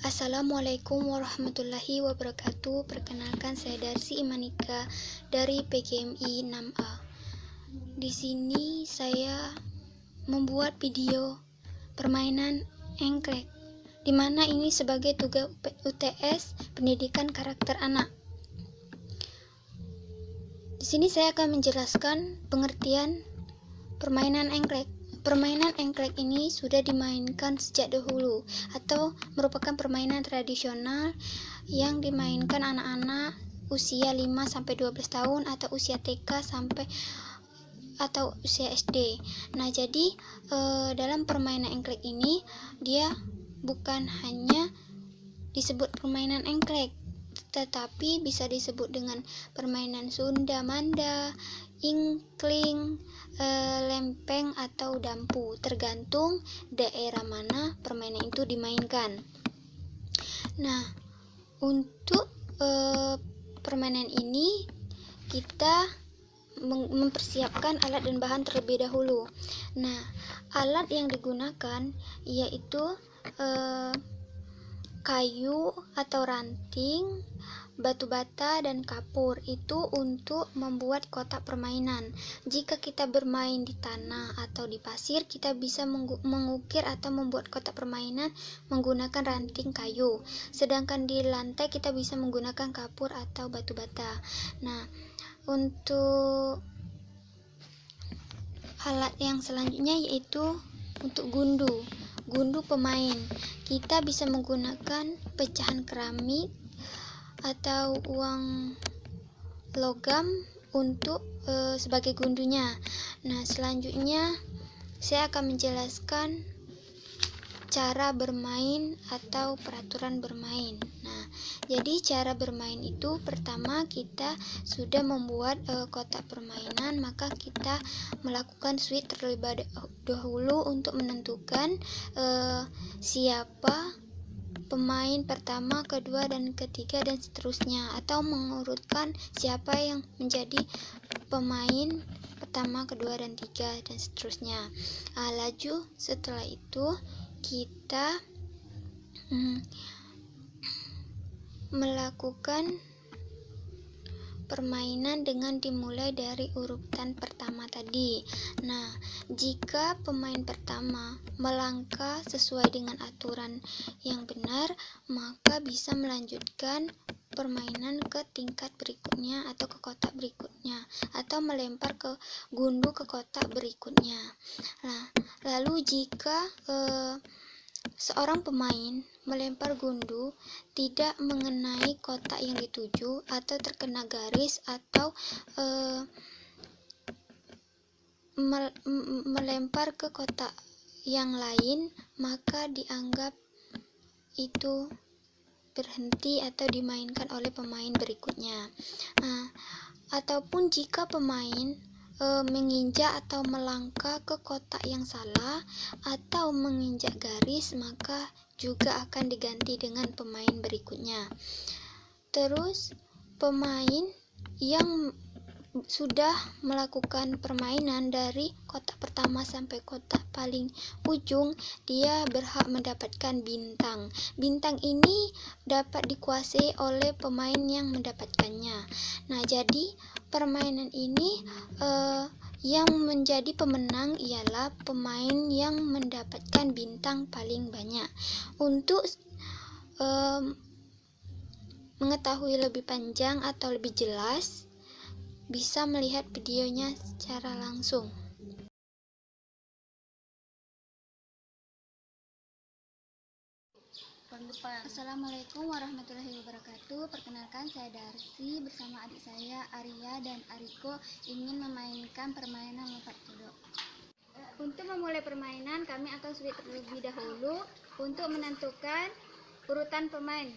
Assalamualaikum warahmatullahi wabarakatuh. Perkenalkan, saya Darsi Imanika dari PGMI 6A. Di sini saya membuat video permainan engklek, di mana ini sebagai tugas UTS pendidikan karakter anak. Di sini saya akan menjelaskan pengertian permainan engklek. Permainan engklek ini sudah dimainkan sejak dahulu atau merupakan permainan tradisional yang dimainkan anak-anak usia 5-12 tahun atau usia TK atau usia SD. Nah, jadi dalam permainan engklek ini dia bukan hanya disebut permainan engklek, tetapi bisa disebut dengan permainan Sunda Manda, ingkling, lempeng atau dampu, tergantung daerah mana permainan itu dimainkan. Nah, untuk permainan ini kita mempersiapkan alat dan bahan terlebih dahulu. Nah, alat yang digunakan yaitu kayu atau ranting, batu bata, dan kapur. Itu untuk membuat kotak permainan. Jika kita bermain di tanah atau di pasir, kita bisa mengukir atau membuat kotak permainan menggunakan ranting kayu. Sedangkan di lantai kita bisa menggunakan kapur atau batu bata. Nah, untuk alat yang selanjutnya yaitu untuk gundu pemain. Kita bisa menggunakan pecahan keramik atau uang logam untuk sebagai gundunya. Nah, selanjutnya saya akan menjelaskan cara bermain atau peraturan bermain. Nah, jadi cara bermain itu pertama kita sudah membuat kotak permainan, maka kita melakukan switch terlebih dahulu untuk menentukan siapa pemain pertama, kedua, dan ketiga, dan seterusnya, atau mengurutkan siapa yang menjadi pemain pertama, kedua, dan tiga, dan seterusnya. Laju setelah itu kita melakukan permainan dengan dimulai dari urutan pertama tadi. Nah, jika pemain pertama melangkah sesuai dengan aturan yang benar, maka bisa melanjutkan permainan ke tingkat berikutnya atau ke kotak berikutnya, atau melempar gundu ke kotak berikutnya. Nah, lalu jika seorang pemain melempar gundu tidak mengenai kotak yang dituju atau terkena garis atau melempar ke kotak yang lain, maka dianggap itu berhenti atau dimainkan oleh pemain berikutnya. Ataupun jika pemain menginjak atau melangkah ke kotak yang salah atau menginjak garis, maka juga akan diganti dengan pemain berikutnya. Terus pemain yang sudah melakukan permainan dari kotak pertama sampai kotak paling ujung, dia berhak mendapatkan bintang. Bintang ini dapat dikuasai oleh pemain yang mendapatkannya. Nah, jadi permainan ini yang menjadi pemenang ialah pemain yang mendapatkan bintang paling banyak. Untuk mengetahui lebih panjang atau lebih jelas, bisa melihat videonya secara langsung. Assalamualaikum warahmatullahi wabarakatuh. Perkenalkan, saya Darsi bersama adik saya Arya dan Ariko ingin memainkan permainan lompat kodok. Untuk memulai permainan, kami akan switch terlebih dahulu untuk menentukan urutan pemain.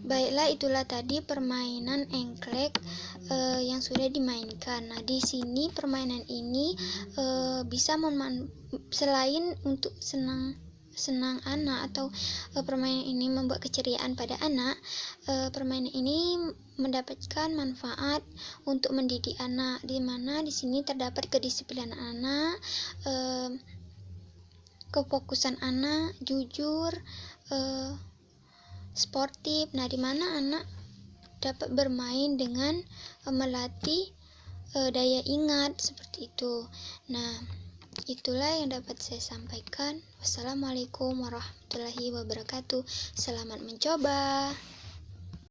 Baiklah, itulah tadi permainan engklek yang sudah dimainkan. Nah, di sini permainan ini bisa selain untuk senang anak atau permainan ini membuat keceriaan pada anak, permainan ini mendapatkan manfaat untuk mendidik anak, di mana di sini terdapat kedisiplinan anak, kefokusan anak, jujur, sportif. Nah, di mana anak dapat bermain dengan melatih daya ingat seperti itu. Nah, itulah yang dapat saya sampaikan. Wassalamualaikum warahmatullahi wabarakatuh. Selamat mencoba.